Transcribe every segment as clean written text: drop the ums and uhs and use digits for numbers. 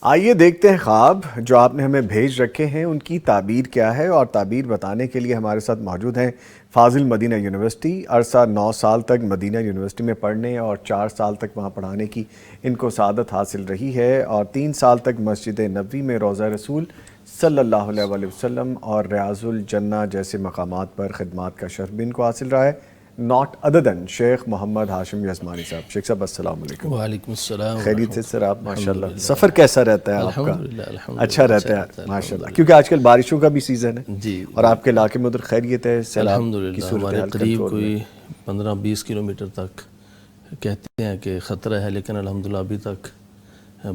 آئیے دیکھتے ہیں خواب جو آپ نے ہمیں بھیج رکھے ہیں ان کی تعبیر کیا ہے، اور تعبیر بتانے کے لیے ہمارے ساتھ موجود ہیں فاضل مدینہ یونیورسٹی. عرصہ 9 سال تک مدینہ یونیورسٹی میں پڑھنے اور 4 سال تک وہاں پڑھانے کی ان کو سعادت حاصل رہی ہے، اور 3 سال تک مسجد نبوی میں روضہ رسول صلی اللہ علیہ وآلہ وسلم اور ریاض الجنہ جیسے مقامات پر خدمات کا شرف بھی ان کو حاصل رہا ہے. ناٹ ادر دین شیخ محمد ہاشم یزمانی صاحب. شیخ صاحب السلام علیکم. وعلیکم السلام. خیریت سے سر آپ؟ ماشاءاللہ. سفر کیسا رہتا ہے آپ کا؟ الحمدللہ اچھا رہتا ہے ماشاءاللہ، کیونکہ آج کل بارشوں کا بھی سیزن ہے جی، اور آپ کے علاقے میں ادھر خیریت ہے؟ الحمدللہ ہمارے قریب کوئی 15-20 کلومیٹر تک کہتے ہیں کہ خطرہ ہے، لیکن الحمدللہ ابھی تک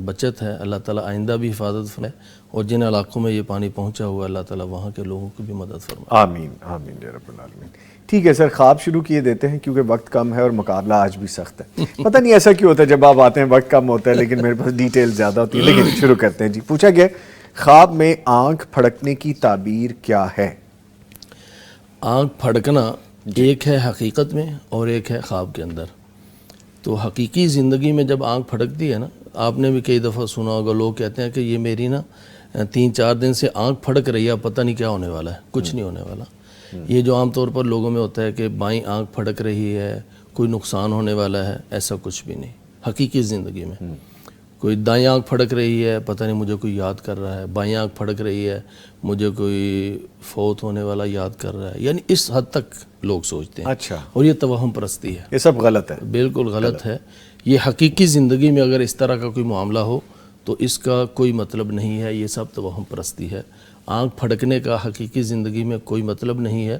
بچت ہے. اللہ تعالیٰ آئندہ بھی حفاظت فرمائے، اور جن علاقوں میں یہ پانی پہنچا ہوا ہے اللہ تعالیٰ وہاں کے لوگوں کی بھی مدد فرمائے. آمین آمین یا رب العالمین. ٹھیک ہے سر، خواب شروع کیے دیتے ہیں کیونکہ وقت کم ہے اور مقابلہ آج بھی سخت ہے. پتہ نہیں ایسا کیوں ہوتا ہے، جب آپ آتے ہیں وقت کم ہوتا ہے لیکن میرے پاس ڈیٹیل زیادہ ہوتی ہے. لیکن شروع کرتے ہیں. جی پوچھا گیا خواب میں آنکھ پھڑکنے کی تعبیر کیا ہے؟ آنکھ پھڑکنا ایک ہے حقیقت میں اور ایک ہے خواب کے اندر. تو حقیقی زندگی میں جب آنکھ پھڑکتی ہے نا، آپ نے بھی کئی دفعہ سنا ہوگا، لوگ کہتے ہیں کہ یہ میری نا 3-4 دن سے آنکھ پھڑک رہی ہے، پتہ نہیں کیا ہونے والا ہے. کچھ نہیں ہونے والا. یہ جو عام طور پر لوگوں میں ہوتا ہے کہ بائیں آنکھ پھڑک رہی ہے، کوئی نقصان ہونے والا ہے، ایسا کچھ بھی نہیں. حقیقی زندگی میں کوئی دائیں آنکھ پھڑک رہی ہے، پتہ نہیں مجھے کوئی یاد کر رہا ہے، بائیں آنکھ پھڑک رہی ہے، مجھے کوئی فوت ہونے والا یاد کر رہا ہے. یعنی اس حد تک لوگ سوچتے ہیں. اچھا، اور یہ توہم پرستی ہے. یہ سب غلط ہے. بالکل غلط ہے. یہ حقیقی زندگی میں اگر اس طرح کا کوئی معاملہ ہو تو اس کا کوئی مطلب نہیں ہے. یہ سب توہم پرستی ہے. آنکھ پھڑکنے کا حقیقی زندگی میں کوئی مطلب نہیں ہے.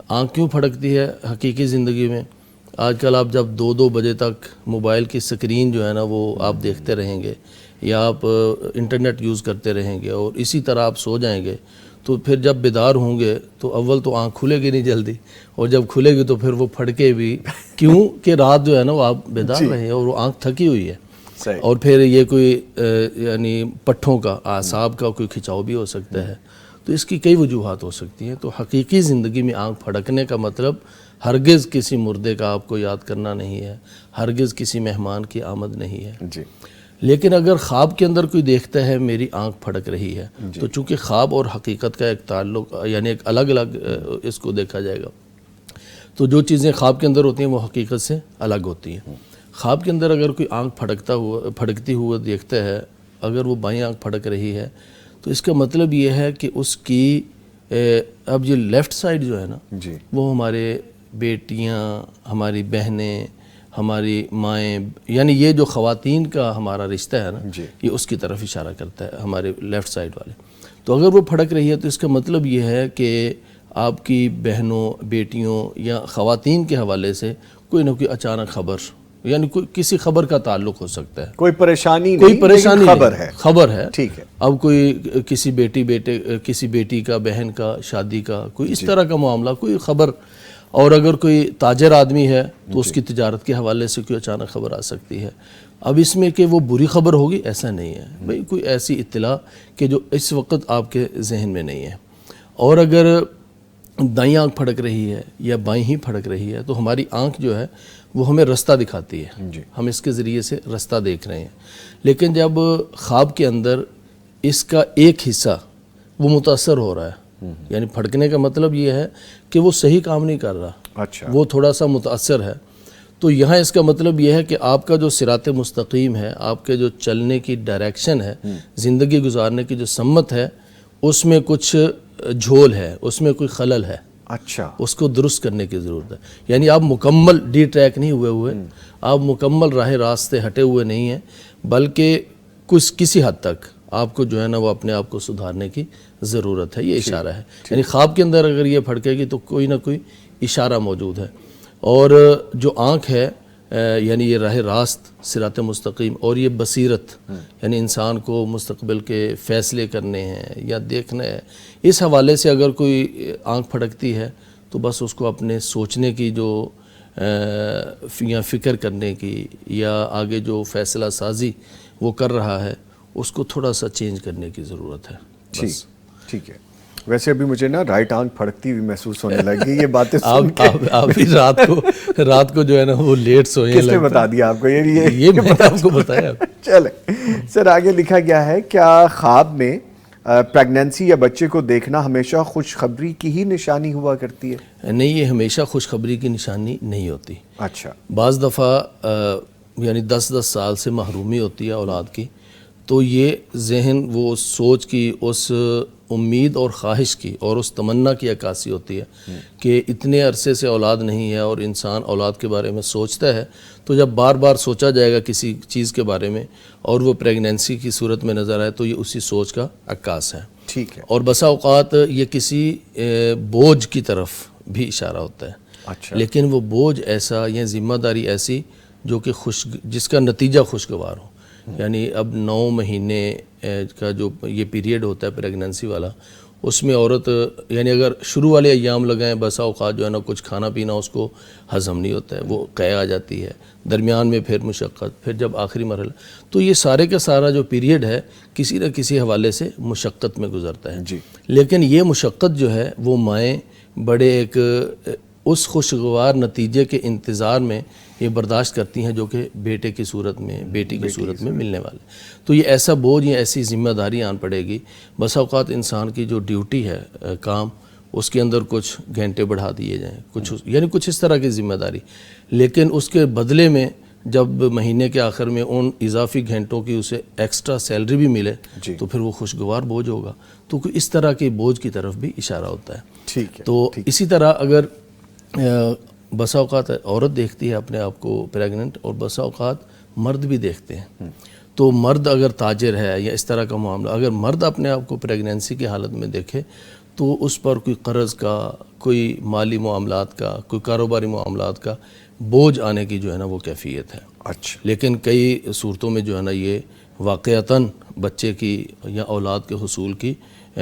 آنکھ کیوں پھڑکتی ہے حقیقی زندگی میں؟ آج کل آپ جب 2-2 بجے تک موبائل کی سکرین جو ہے نا وہ آپ دیکھتے رہیں گے، یا آپ انٹرنیٹ یوز کرتے رہیں گے اور اسی طرح آپ سو جائیں گے، تو پھر جب بیدار ہوں گے تو اول تو آنکھ کھلے گی نہیں جلدی، اور جب کھلے گی تو پھر وہ پھڑکے بھی کیوں کہ رات جو ہے نا وہ آپ بیدار رہے اور وہ آنکھ تھکی ہوئی ہے. اور پھر یہ کوئی یعنی پٹھوں کا، اعصاب کا کوئی کھچاؤ بھی ہو سکتا ہے. تو اس کی کئی وجوہات ہو سکتی ہیں. تو حقیقی زندگی میں آنکھ پھڑکنے کا مطلب ہرگز کسی مردے کا آپ کو یاد کرنا نہیں ہے، ہرگز کسی مہمان کی آمد نہیں ہے. جی. لیکن اگر خواب کے اندر کوئی دیکھتا ہے میری آنکھ پھڑک رہی ہے، تو چونکہ خواب اور حقیقت کا ایک تعلق، یعنی ایک الگ الگ اس کو دیکھا جائے گا، تو جو چیزیں خواب کے اندر ہوتی ہیں وہ حقیقت سے الگ ہوتی ہیں. خواب کے اندر اگر کوئی آنکھ پھڑکتی ہوا دیکھتا ہے، اگر وہ بائیں آنکھ پھڑک رہی ہے، تو اس کا مطلب یہ ہے کہ اس کی اب یہ لیفٹ سائڈ جو ہے نا وہ ہمارے بیٹیاں، ہماری بہنیں، ہماری مائیں، یعنی یہ جو خواتین کا ہمارا رشتہ ہے نا یہ اس کی طرف اشارہ کرتا ہے، ہمارے لیفٹ سائڈ والے. تو اگر وہ پھڑک رہی ہے تو اس کا مطلب یہ ہے کہ آپ کی بہنوں، بیٹیوں یا خواتین کے حوالے سے کوئی نہ کوئی اچانک خبر، یعنی کوئی کسی خبر کا تعلق ہو سکتا ہے. کوئی پریشانی خبر ہے. ٹھیک ہے. اب کوئی کسی کسی بیٹی کا، بہن کا، شادی کا، کوئی اس طرح کا معاملہ، کوئی خبر. اور اگر کوئی تاجر آدمی ہے تو اس کی تجارت کے حوالے سے کوئی اچانک خبر آ سکتی ہے. اب اس میں کہ وہ بری خبر ہوگی ایسا نہیں ہے بھئی، کوئی ایسی اطلاع کہ جو اس وقت آپ کے ذہن میں نہیں ہے. اور اگر دائیں آنکھ پھڑک رہی ہے یا بائیں ہی پھڑک رہی ہے تو ہماری آنکھ جو ہے وہ ہمیں رستہ دکھاتی ہے. ہم اس کے ذریعے سے رستہ دیکھ رہے ہیں. لیکن جب خواب کے اندر اس کا ایک حصہ وہ متاثر ہو رہا ہے، یعنی پھڑکنے کا مطلب یہ ہے کہ وہ صحیح کام نہیں کر رہا، وہ تھوڑا سا متاثر ہے، تو یہاں اس کا مطلب یہ ہے کہ آپ کا جو صراط مستقیم ہے، آپ کے جو چلنے کی ڈائریکشن ہے، زندگی گزارنے کی جو سمت ہے، اس میں کچھ جھول ہے، اس میں کوئی خلل ہے. اچھا، اس کو درست کرنے کی ضرورت ہے. یعنی آپ مکمل ڈی ٹریک نہیں ہوئے، آپ مکمل راہ راستے ہٹے ہوئے نہیں ہیں، بلکہ کسی حد تک آپ کو جو ہے نا وہ اپنے آپ کو سدھارنے کی ضرورت ہے. یہ اشارہ ہے. یعنی خواب کے اندر اگر یہ پھڑکے گی تو کوئی نہ کوئی اشارہ موجود ہے. اور جو آنکھ ہے یعنی یہ راہ راست، صراط مستقیم، اور یہ بصیرت، یعنی انسان کو مستقبل کے فیصلے کرنے ہیں یا دیکھنا ہے، اس حوالے سے اگر کوئی آنکھ پھڑکتی ہے تو بس اس کو اپنے سوچنے کی جو یا فکر کرنے کی یا آگے جو فیصلہ سازی وہ کر رہا ہے اس کو تھوڑا سا چینج کرنے کی ضرورت ہے. ٹھیک ہے. ویسے ابھی مجھے نا رائٹ آنکھ پھڑکتی ہوئی محسوس ہونے لگی یہ باتیں سن کے. آپ بھی رات کو جو ہے نا وہ لیٹ سوئے. کس نے بتا دیا آپ کو یہ میں نے آپ کو بتایا. چلیں سر آگے لکھا گیا ہے کیا خواب میں پریگنینسی یا بچے کو دیکھنا ہمیشہ خوشخبری کی ہی نشانی ہوا کرتی ہے؟ نہیں، یہ ہمیشہ خوشخبری کی نشانی نہیں ہوتی. اچھا. بعض دفعہ یعنی 10 سال سے محرومی ہوتی ہے اولاد کی، تو یہ ذہن وہ اس سوچ کی، اس امید اور خواہش کی اور اس تمنا کی عکاسی ہوتی ہے کہ اتنے عرصے سے اولاد نہیں ہے، اور انسان اولاد کے بارے میں سوچتا ہے. تو جب بار بار سوچا جائے گا کسی چیز کے بارے میں اور وہ پریگنینسی کی صورت میں نظر آئے تو یہ اسی سوچ کا عکاس ہے. ٹھیک ہے. اور بسا اوقات یہ کسی بوجھ کی طرف بھی اشارہ ہوتا ہے. اچھا. لیکن وہ بوجھ ایسا یا ذمہ داری ایسی جو کہ جس کا نتیجہ خوشگوار ہو. یعنی اب 9 مہینے کا جو یہ پیریڈ ہوتا ہے پریگننسی والا، اس میں عورت یعنی اگر شروع والے ایام لگائیں بسا اوقات جو ہے نا کچھ کھانا پینا اس کو ہضم نہیں ہوتا ہے، وہ قے آ جاتی ہے، درمیان میں پھر مشقت، پھر جب آخری مرحلہ، تو یہ سارے کا سارا جو پیریڈ ہے کسی نہ کسی حوالے سے مشقت میں گزرتا ہے. جی. لیکن یہ مشقت جو ہے وہ مائیں بڑے ایک اس خوشگوار نتیجے کے انتظار میں یہ برداشت کرتی ہیں جو کہ بیٹے کی صورت میں، بیٹی کی صورت میں ملنے والے. تو یہ ایسا بوجھ یا ایسی ذمہ داری آن پڑے گی. بسا اوقات انسان کی جو ڈیوٹی ہے کام، اس کے اندر کچھ گھنٹے بڑھا دیے جائیں، کچھ یعنی کچھ اس طرح کی ذمہ داری، لیکن اس کے بدلے میں جب مہینے کے آخر میں ان اضافی گھنٹوں کی اسے ایکسٹرا سیلری بھی ملے تو پھر وہ خوشگوار بوجھ ہوگا. تو اس طرح کے بوجھ کی طرف بھی اشارہ ہوتا ہے. ٹھیک ہے. تو اسی طرح اگر بسا اوقات عورت دیکھتی ہے اپنے آپ کو پریگننٹ، اور بسا اوقات مرد بھی دیکھتے ہیں، تو مرد اگر تاجر ہے یا اس طرح کا معاملہ، اگر مرد اپنے آپ کو پریگننسی کی حالت میں دیکھے تو اس پر کوئی قرض کا، کوئی مالی معاملات کا، کوئی کاروباری معاملات کا بوجھ آنے کی جو ہے نا وہ کیفیت ہے. اچھا. لیکن کئی صورتوں میں جو ہے نا یہ واقعتاً بچے کی یا اولاد کے حصول کی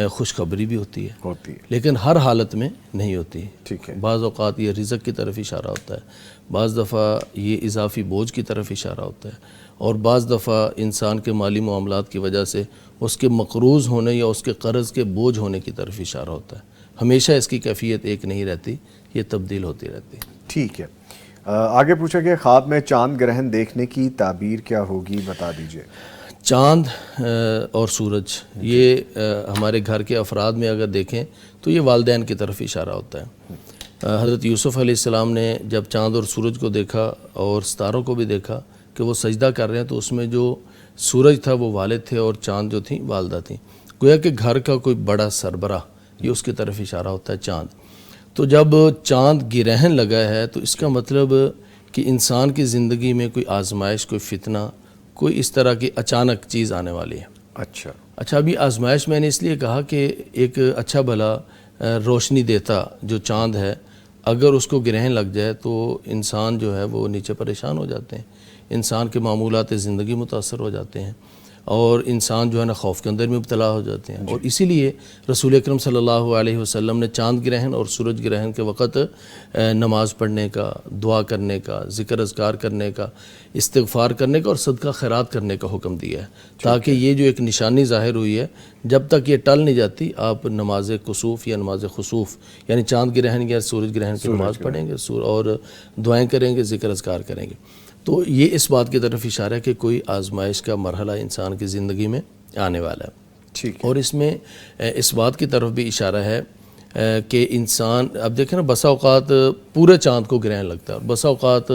خوشخبری بھی ہوتی ہے، لیکن ہر حالت میں نہیں ہوتی. ٹھیک ہے. بعض اوقات یہ رزق کی طرف اشارہ ہوتا ہے، بعض دفعہ یہ اضافی بوجھ کی طرف اشارہ ہوتا ہے، اور بعض دفعہ انسان کے مالی معاملات کی وجہ سے اس کے مقروض ہونے یا اس کے قرض کے بوجھ ہونے کی طرف اشارہ ہوتا ہے. ہمیشہ اس کی کیفیت ایک نہیں رہتی، یہ تبدیل ہوتی رہتی. ٹھیک ہے. آگے پوچھا کہ خواب میں چاند گرہن دیکھنے کی تعبیر کیا ہوگی، بتا دیجئے. چاند اور سورج یہ ہمارے گھر کے افراد میں اگر دیکھیں تو یہ والدین کی طرف اشارہ ہوتا ہے. حضرت یوسف علیہ السلام نے جب چاند اور سورج کو دیکھا اور ستاروں کو بھی دیکھا کہ وہ سجدہ کر رہے ہیں، تو اس میں جو سورج تھا وہ والد تھے اور چاند جو تھیں والدہ تھیں. گویا کہ گھر کا کوئی بڑا سربراہ، یہ اس کی طرف اشارہ ہوتا ہے چاند. تو جب چاند گرہن لگا ہے تو اس کا مطلب کہ انسان کی زندگی میں کوئی آزمائش، کوئی فتنہ، کوئی اس طرح کی اچانک چیز آنے والی ہے. اچھا ابھی آزمائش میں نے اس لیے کہا کہ ایک اچھا بھلا روشنی دیتا جو چاند ہے، اگر اس کو گرہن لگ جائے تو انسان جو ہے وہ نیچے پریشان ہو جاتے ہیں، انسان کے معمولات زندگی متاثر ہو جاتے ہیں، اور انسان جو ہے نا خوف کے اندر میں مبتلا ہو جاتے ہیں. اور اسی لیے رسول اکرم صلی اللہ علیہ وسلم نے چاند گرہن اور سورج گرہن کے وقت نماز پڑھنے کا، دعا کرنے کا، ذکر اذکار کرنے کا، استغفار کرنے کا اور صدقہ خیرات کرنے کا حکم دیا ہے، تاکہ یہ جو ایک نشانی ظاہر ہوئی ہے جب تک یہ ٹل نہیں جاتی آپ نماز کسوف یا نماز خسوف یعنی چاند گرہن یا سورج گرہن کی نماز پڑھیں گے اور دعائیں کریں گے، ذکر اذکار کریں گے. تو یہ اس بات کی طرف اشارہ ہے کہ کوئی آزمائش کا مرحلہ انسان کی زندگی میں آنے والا ہے. اور اس میں اس بات کی طرف بھی اشارہ ہے کہ انسان اب دیکھیں نا بسا اوقات پورے چاند کو گرہن لگتا ہے، اور بسا اوقات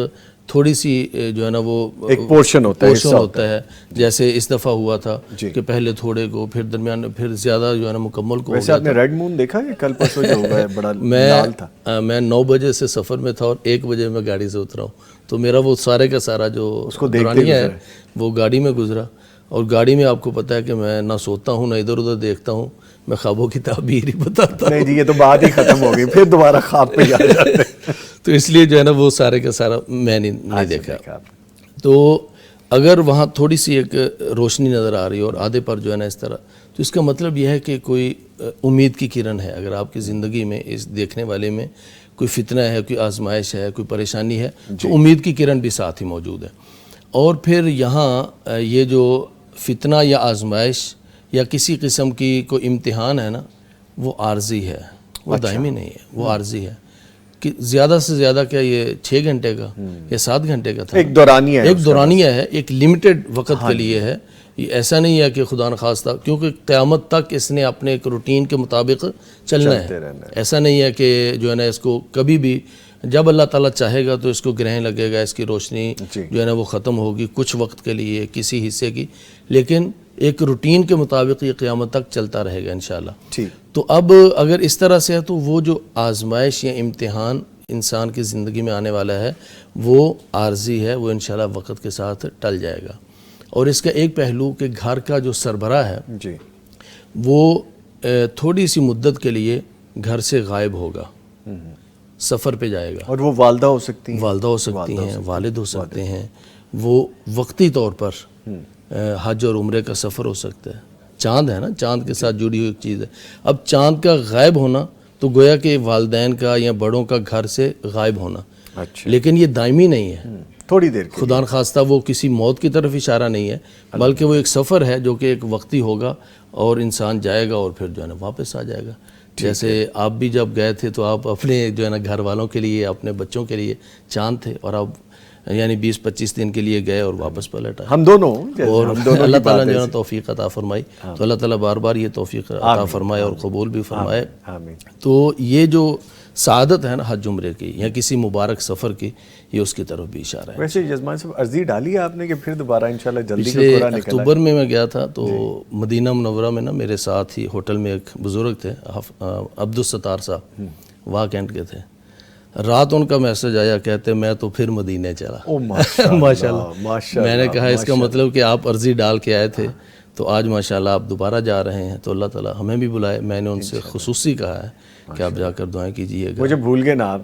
تھوڑی سی جو ہے نا وہ ایک پورشن ہوتا ہے، جیسے اس دفعہ ہوا تھا کہ پہلے تھوڑے کو، پھر درمیان، پھر زیادہ جو ہے نا مکمل کو. ویسے آپ نے ریڈ مون دیکھا ہے کل پرسوں جو ہوا ہے، بڑا لال تھا. میں 9 بجے سے سفر میں تھا اور 1 بجے میں گاڑی سے اترا ہوں، تو میرا وہ سارے کا سارا جو دورانیہ ہے وہ گاڑی میں گزرا. اور گاڑی میں آپ کو پتہ ہے کہ میں نہ سوتا ہوں نہ ادھر ادھر دیکھتا ہوں، میں خوابوں کی تعبیر ہی بتاتا ہوں. نہیں جی، یہ تو بات ہی ختم ہو گئی، پھر دوبارہ خواب پہ جا جاتے ہیں. تو اس لیے جو ہے نا وہ سارے کا سارا میں نہیں دیکھا. تو اگر وہاں تھوڑی سی ایک روشنی نظر آ رہی ہے اور آدھے پر جو ہے نا اس طرح، تو اس کا مطلب یہ ہے کہ کوئی امید کی کرن ہے. اگر آپ کی زندگی میں اس دیکھنے والے میں کوئی فتنہ ہے، کوئی آزمائش ہے، کوئی پریشانی ہے، تو امید کی کرن بھی ساتھ ہی موجود ہے. اور پھر یہاں یہ جو فتنہ یا آزمائش یا کسی قسم کی کوئی امتحان ہے نا، وہ عارضی ہے، وہ دائمی نہیں ہے، وہ عارضی ہے کہ زیادہ سے زیادہ کیا یہ 6 گھنٹے کا یا 7 گھنٹے کا تھا، ایک دورانیہ ہے، ایک دورانیہ ہے، ایک لمیٹڈ وقت کے لیے ہے. یہ ایسا نہیں ہے کہ خدا نخواستہ، کیونکہ قیامت تک اس نے اپنے ایک روٹین کے مطابق چلنا ہے. ایسا نہیں ہے کہ جو ہے نا اس کو کبھی بھی جب اللہ تعالیٰ چاہے گا تو اس کو گرہن لگے گا، اس کی روشنی جو ہے نا وہ ختم ہوگی کچھ وقت کے لیے کسی حصے کی، لیکن ایک روٹین کے مطابق یہ قیامت تک چلتا رہے گا انشاءاللہ. تو اب اگر اس طرح سے ہے تو وہ جو آزمائش یا امتحان انسان کی زندگی میں آنے والا ہے وہ عارضی ہے، وہ انشاءاللہ وقت کے ساتھ ٹل جائے گا. اور اس کا ایک پہلو کہ گھر کا جو سربراہ ہے وہ تھوڑی سی مدت کے لیے گھر سے غائب ہوگا، سفر پہ جائے گا. اور وہ والدہ ہو سکتی ہیں، والدہ ہو سکتی ہیں، والد ہو سکتے ہیں، وہ وقتی طور پر حج اور عمرے کا سفر ہو سکتا ہے. چاند ہے نا، چاند کے ساتھ جڑی ہوئی ایک چیز ہے. اب چاند کا غائب ہونا تو گویا کہ والدین کا یا بڑوں کا گھر سے غائب ہونا، لیکن یہ دائمی نہیں ہے، تھوڑی دیر خدا نخواستہ وہ کسی موت کی طرف اشارہ نہیں ہے، بلکہ وہ ایک سفر ہے جو کہ ایک وقتی ہوگا اور انسان جائے گا اور پھر جو ہے نا واپس آ جائے گا. جیسے آپ بھی جب گئے تھے تو آپ اپنے جو ہے نا گھر والوں کے لیے، اپنے بچوں کے لیے چاند تھے، اور آپ یعنی 20-25 دن کے لیے گئے اور واپس پلٹ آئے. ہم دونوں اور اللہ تعالیٰ نے جو ہے نا توفیق عطا فرمائی، تو اللہ تعالیٰ بار بار یہ توفیق عطا فرمائے اور قبول بھی فرمائے. تو یہ جو سعادت ہے نا حج عمرے کی یا کسی مبارک سفر کی، یہ اس کی طرف بھی اشارہ ہے. ویسے جزمان صاحب عرضی ڈالی ہے آپ نے کہ پھر دوبارہ انشاءاللہ جلدی پچھلے کا نکلا؟ اکتوبر میں گیا تھا تو مدینہ منورہ میں نا میرے ساتھ ہی ہوٹل میں ایک بزرگ تھے عبدالستار صاحب، وہاں کینٹ کے تھے. رات ان کا میسج آیا، کہتے میں تو پھر مدینے چلا. ماشاءاللہ. میں نے کہا اس کا مطلب کہ آپ عرضی ڈال کے آئے تھے تو آج ماشاءاللہ آپ دوبارہ جا رہے ہیں، تو اللہ تعالیٰ ہمیں بھی بلائے. میں نے ان سے خصوصی کہا ہے کہ آپ جا کر دعائیں کیجئے گا. مجھے بھول گئے نا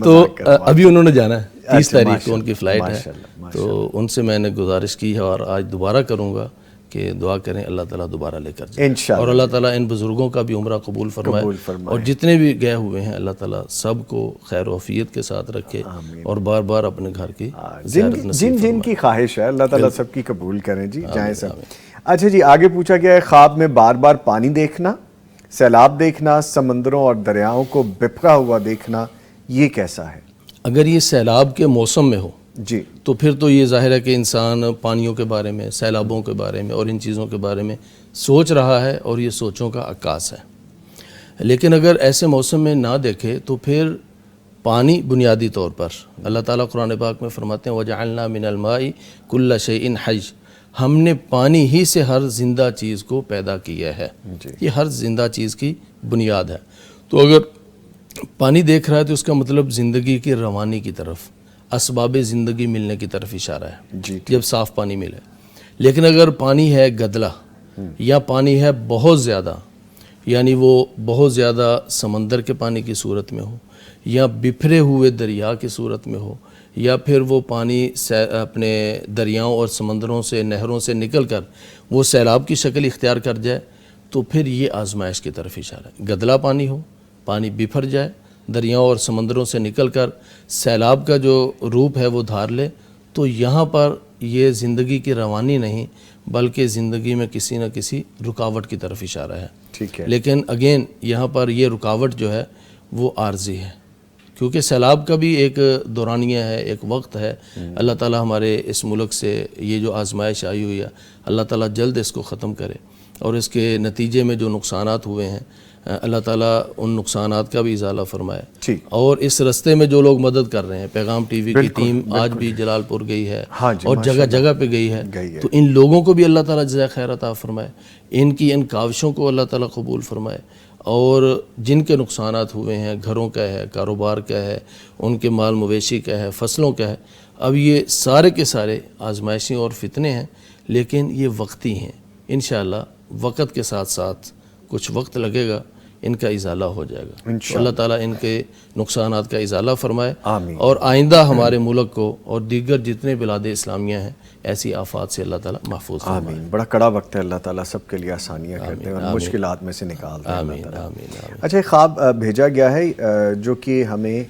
تو ابھی انہوں نے جانا ہے 30 تاریخ کو ان کی فلائٹ ہے، تو ان سے میں نے گزارش کی ہے اور آج دوبارہ کروں گا کہ دعا کریں اللہ تعالیٰ دوبارہ لے کر جائے، اور اللہ تعالیٰ ان بزرگوں کا بھی عمرہ قبول فرمائے، اور جتنے بھی گئے ہوئے ہیں اللہ تعالیٰ سب کو خیر و عافیت کے ساتھ رکھے اور بار بار اپنے گھر کی زیارت نصیب فرمائے. جن کی خواہش ہے اللہ تعالیٰ سب کی قبول کریں. جی جائیں سب. اچھا جی، آگے پوچھا گیا ہے خواب میں بار بار پانی دیکھنا، سیلاب دیکھنا، سمندروں اور دریاؤں کو بپھرا ہوا دیکھنا، یہ کیسا ہے؟ اگر یہ سیلاب کے موسم میں ہو جی تو پھر تو یہ ظاہر ہے کہ انسان پانیوں کے بارے میں، سیلابوں کے بارے میں اور ان چیزوں کے بارے میں سوچ رہا ہے اور یہ سوچوں کا عکاس ہے. لیکن اگر ایسے موسم میں نہ دیکھے تو پھر پانی بنیادی طور پر اللہ تعالیٰ قرآن پاک میں فرماتے ہیں وَجَعَلْنَا مِنَ الْمَاءِ كُلَّ شَيْءٍ حَيٍّ، ہم نے پانی ہی سے ہر زندہ چیز کو پیدا کیا ہے. یہ ہر زندہ چیز کی بنیاد ہے. تو اگر پانی دیکھ رہا ہے تو اس کا مطلب زندگی کی روانی کی طرف، اسباب زندگی ملنے کی طرف اشارہ ہے جب صاف پانی ملے. لیکن اگر پانی ہے گدلا یا پانی ہے بہت زیادہ، یعنی وہ بہت زیادہ سمندر کے پانی کی صورت میں ہو یا بپھرے ہوئے دریا کی صورت میں ہو، یا پھر وہ پانی اپنے دریاؤں اور سمندروں سے، نہروں سے نکل کر وہ سیلاب کی شکل اختیار کر جائے، تو پھر یہ آزمائش کی طرف اشارہ ہے. گدلا پانی ہو، پانی بپھر جائے، دریاؤں اور سمندروں سے نکل کر سیلاب کا جو روپ ہے وہ دھار لے، تو یہاں پر یہ زندگی کی روانی نہیں بلکہ زندگی میں کسی نہ کسی رکاوٹ کی طرف اشارہ ہے. ٹھیک ہے. لیکن اگین یہاں پر یہ رکاوٹ جو ہے وہ عارضی ہے، کیونکہ سیلاب کا بھی ایک دورانیہ ہے، ایک وقت ہے. اللہ تعالیٰ ہمارے اس ملک سے یہ جو آزمائش آئی ہوئی ہے اللہ تعالیٰ جلد اس کو ختم کرے، اور اس کے نتیجے میں جو نقصانات ہوئے ہیں اللہ تعالیٰ ان نقصانات کا بھی ازالہ فرمائے. اور اس رستے میں جو لوگ مدد کر رہے ہیں، پیغام ٹی وی کی ٹیم آج بھی جلال پور گئی ہے اور جگہ جگہ پہ گئی ہے، تو ان لوگوں کو بھی اللہ تعالیٰ جزائے خیر عطا فرمائے، ان کی ان کاوشوں کو اللہ تعالیٰ قبول فرمائے. اور جن کے نقصانات ہوئے ہیں، گھروں کا ہے، کاروبار کا ہے، ان کے مال مویشی کا ہے، فصلوں کا ہے، اب یہ سارے کے سارے آزمائشیں اور فتنے ہیں، لیکن یہ وقتی ہیں. انشاءاللہ وقت کے ساتھ ساتھ کچھ وقت لگے گا، ان کا ازالہ ہو جائے گا. اللہ تعالیٰ ان کے نقصانات کا ازالہ فرمائے اور آئندہ ہمارے ملک کو اور دیگر جتنے بلاد اسلامیہ ہیں ایسی آفات سے اللہ تعالیٰ محفوظ فرمائے. آمین. بڑا کڑا وقت ہے، اللہ تعالیٰ سب کے لیے آسانیاں کرتے ہیں اور مشکلات میں سے نکالتے ہیں. آمین آمین. اچھا، ایک خواب بھیجا گیا ہے جو کہ ہمیں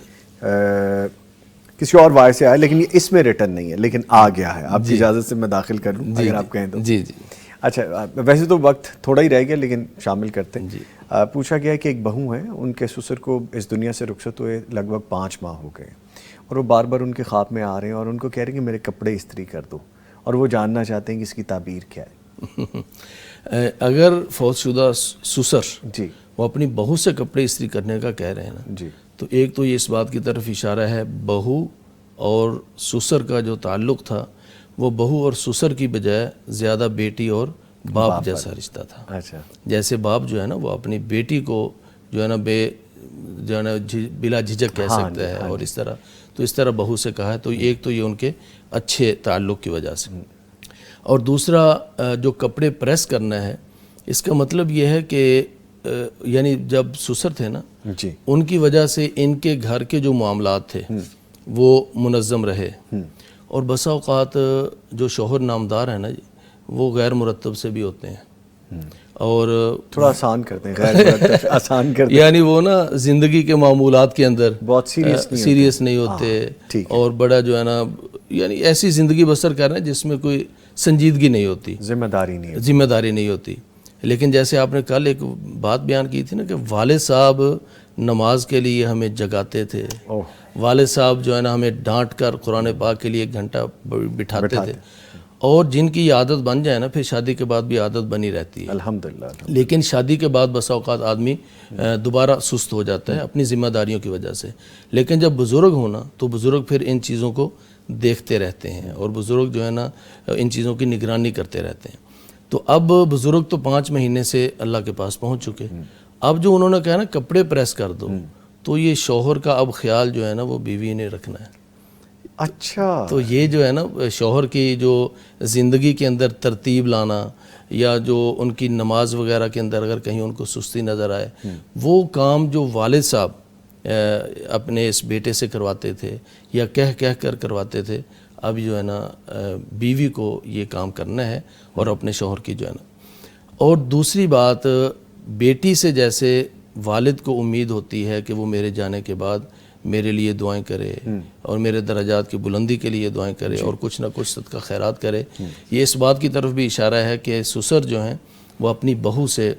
کسی اور وائس سے آیا، لیکن یہ اس میں ریٹن نہیں ہے لیکن آ گیا ہے. آپ کی اجازت سے میں داخل کروں اگر آپ کہیں تو؟ جی جی. اچھا ویسے تو وقت تھوڑا ہی رہ گیا لیکن شامل کرتے ہیں. پوچھا گیا ہے کہ ایک بہو ہیں, ان کے سسر کو اس دنیا سے رخصت ہوئے لگ بھگ 5 ماہ ہو گئے اور وہ بار بار ان کے خواب میں آ رہے ہیں اور ان کو کہہ رہے ہیں کہ میرے کپڑے استری کر دو, اور وہ جاننا چاہتے ہیں کہ اس کی تعبیر کیا ہے. اگر فوت شدہ سسر جی وہ اپنی بہو سے کپڑے استری کرنے کا کہہ رہے ہیں نا, جی تو ایک تو یہ اس بات کی طرف اشارہ ہے بہو اور سسر کا جو تعلق تھا وہ بہو اور سسر کی بجائے زیادہ بیٹی اور باپ جیسا رشتہ تھا. اچھا جیسے باپ جو ہے نا وہ اپنی بیٹی کو جو ہے نا بلا جھجک کہہ سکتا ہے, اور اس طرح تو اس طرح بہو سے کہا ہے. تو ایک تو یہ ان کے اچھے تعلق کی وجہ سے, اور دوسرا جو کپڑے پریس کرنا ہے اس کا مطلب یہ ہے کہ یعنی جب سسر تھے نا جی ان کی وجہ سے ان کے گھر کے جو معاملات تھے وہ منظم رہے, اور بسا اوقات جو شوہر نامدار ہیں نا جی وہ غیر مرتب سے بھی ہوتے ہیں, اور تھوڑا آسان کرتے ہیں, غیر مرتب آسان کرتے ہیں, یعنی وہ نا زندگی کے معمولات کے اندر بہت سیریس نہیں ہوتے, اور بڑا جو ہے نا یعنی ایسی زندگی بسر کر رہے ہیں جس میں کوئی سنجیدگی نہیں ہوتی, ذمہ داری نہیں ہوتی. لیکن جیسے آپ نے کل ایک بات بیان کی تھی نا کہ والد صاحب نماز کے لیے ہمیں جگاتے تھے, والد صاحب جو ہے نا ہمیں ڈانٹ کر قرآن پاک کے لیے 1 گھنٹہ بٹھاتے تھے, اور جن کی یہ عادت بن جائے نا پھر شادی کے بعد بھی عادت بنی رہتی ہے الحمدللہ. لیکن شادی کے بعد بسا اوقات آدمی دوبارہ سست ہو جاتا ہے اپنی ذمہ داریوں کی وجہ سے. لیکن جب بزرگ ہونا تو بزرگ پھر ان چیزوں کو دیکھتے رہتے ہیں, اور بزرگ جو ہے نا ان چیزوں کی نگرانی کرتے رہتے ہیں. تو اب بزرگ تو 5 مہینے سے اللہ کے پاس پہنچ چکے, اب جو انہوں نے کہا نا کپڑے پریس کر دو, تو یہ شوہر کا اب خیال جو ہے نا وہ بیوی نے رکھنا ہے. اچھا تو یہ جو ہے نا شوہر کی جو زندگی کے اندر ترتیب لانا, یا جو ان کی نماز وغیرہ کے اندر اگر کہیں ان کو سستی نظر آئے, وہ کام جو والد صاحب اپنے اس بیٹے سے کرواتے تھے یا کہہ کر کرواتے تھے, اب جو ہے نا بیوی کو یہ کام کرنا ہے اور اپنے شوہر کی جو ہے نا. اور دوسری بات, بیٹی سے جیسے والد کو امید ہوتی ہے کہ وہ میرے جانے کے بعد میرے لیے دعائیں کرے اور میرے درجات کی بلندی کے لیے دعائیں کرے اور کچھ نہ کچھ صدقہ خیرات کرے, یہ اس بات کی طرف بھی اشارہ ہے کہ سسر جو ہیں وہ اپنی بہو سے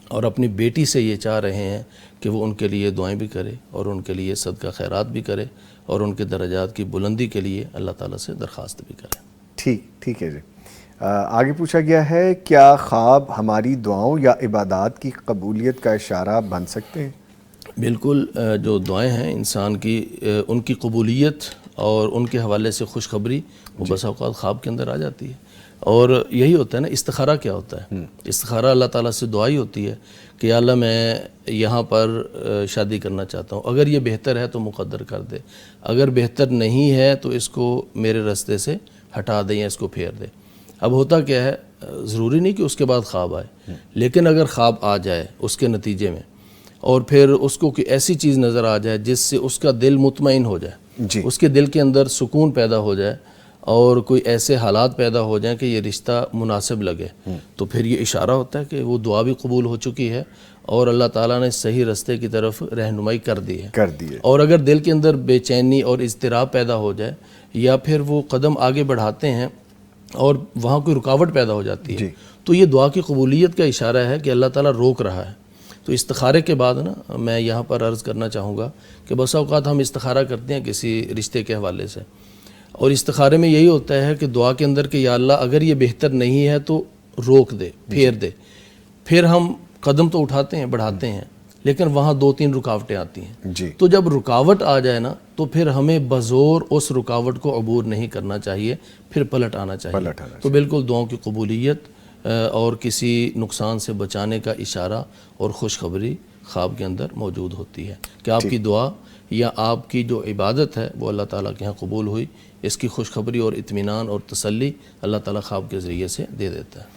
اور اپنی بیٹی سے یہ چاہ رہے ہیں کہ وہ ان کے لیے دعائیں بھی کرے اور ان کے لیے صدقہ خیرات بھی کرے اور ان کے درجات کی بلندی کے لیے اللہ تعالیٰ سے درخواست بھی کرے. ٹھیک ہے جی. آگے پوچھا گیا ہے کیا خواب ہماری دعاؤں یا عبادات کی قبولیت کا اشارہ بن سکتے ہیں؟ بالکل, جو دعائیں ہیں انسان کی ان کی قبولیت اور ان کے حوالے سے خوشخبری وہ بسا اوقات خواب کے اندر آ جاتی ہے. اور یہی ہوتا ہے نا, استخارہ کیا ہوتا ہے؟ استخارہ اللہ تعالیٰ سے دعا ہی ہوتی ہے کہ یا اللہ میں یہاں پر شادی کرنا چاہتا ہوں, اگر یہ بہتر ہے تو مقدر کر دے, اگر بہتر نہیں ہے تو اس کو میرے راستے سے ہٹا دے یا اس کو پھیر دے. اب ہوتا کیا ہے, ضروری نہیں کہ اس کے بعد خواب آئے, لیکن اگر خواب آ جائے اس کے نتیجے میں اور پھر اس کو کوئی ایسی چیز نظر آ جائے جس سے اس کا دل مطمئن ہو جائے, اس کے دل کے اندر سکون پیدا ہو جائے اور کوئی ایسے حالات پیدا ہو جائیں کہ یہ رشتہ مناسب لگے, تو پھر یہ اشارہ ہوتا ہے کہ وہ دعا بھی قبول ہو چکی ہے اور اللہ تعالیٰ نے صحیح راستے کی طرف رہنمائی کر دی ہے. اور اگر دل کے اندر بے چینی اور اضطراب پیدا ہو جائے یا پھر وہ قدم آگے بڑھاتے ہیں اور وہاں کوئی رکاوٹ پیدا ہو جاتی ہے, تو یہ دعا کی قبولیت کا اشارہ ہے کہ اللہ تعالیٰ روک رہا ہے. تو استخارے کے بعد نا میں یہاں پر عرض کرنا چاہوں گا کہ بسا اوقات ہم استخارہ کرتے ہیں کسی رشتے کے حوالے سے, اور استخارے میں یہی ہوتا ہے کہ دعا کے اندر کہ یا اللہ اگر یہ بہتر نہیں ہے تو روک دے, پھیر دے. پھر ہم قدم تو اٹھاتے ہیں, بڑھاتے ہیں, لیکن وہاں 2-3 رکاوٹیں آتی ہیں. تو جب رکاوٹ آ جائے نا تو پھر ہمیں بزور اس رکاوٹ کو عبور نہیں کرنا چاہیے, پھر پلٹ آنا چاہیے. تو بالکل دعاؤں کی قبولیت اور کسی نقصان سے بچانے کا اشارہ اور خوشخبری خواب کے اندر موجود ہوتی ہے کہ آپ کی دعا یا آپ کی جو عبادت ہے وہ اللہ تعالیٰ کے ہاں قبول ہوئی. اس کی خوشخبری اور اطمینان اور تسلی اللہ تعالیٰ خواب کے ذریعے سے دے دیتا ہے.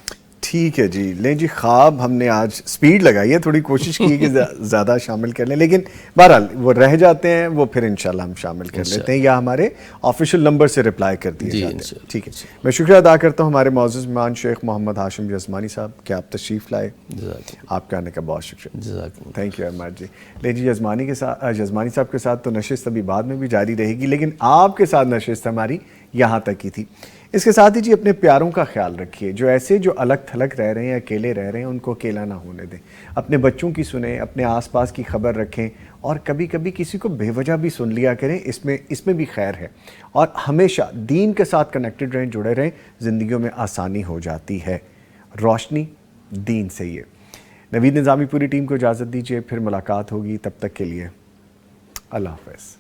ٹھیک ہے جی. لیں جی, خواب ہم نے آج سپیڈ لگائی ہے, تھوڑی کوشش کی کہ زیادہ شامل کر لیں, لیکن بہرحال وہ رہ جاتے ہیں, وہ پھر انشاءاللہ ہم شامل کر لیتے ہیں یا ہمارے آفیشیل نمبر سے رپلائی کر دیے جاتے ہیں. ٹھیک ہے, میں شکریہ ادا کرتا ہوں ہمارے معزز مہمان شیخ محمد ہاشم یزمانی صاحب کہ آپ تشریف لائے. آپ کے آنے کا بہت شکریہ, تھینک یو ویری مچ جی. لیں جی, یزمانی صاحب کے ساتھ تو نشست ابھی بعد میں بھی جاری رہے گی, لیکن آپ کے ساتھ نشست ہماری یہاں تک کی تھی۔ اس کے ساتھ ہی جی اپنے پیاروں کا خیال رکھیے، جو ایسے جو الگ تھلگ رہ رہے ہیں، اکیلے رہ رہے ہیں، ان کو اکیلا نہ ہونے دیں۔ اپنے بچوں کی سنیں، اپنے آس پاس کی خبر رکھیں، اور کبھی کبھی کسی کو بے وجہ بھی سن لیا کریں، اس میں بھی خیر ہے۔ اور ہمیشہ دین کے ساتھ کنیکٹڈ رہیں، جڑے رہیں، زندگیوں میں آسانی ہو جاتی ہے۔ روشنی دین سے ہی ہے۔ نوید نظامی پوری ٹیم کو اجازت دیجیے، پھر ملاقات ہوگی، تب تک کے لیے اللہ حافظ۔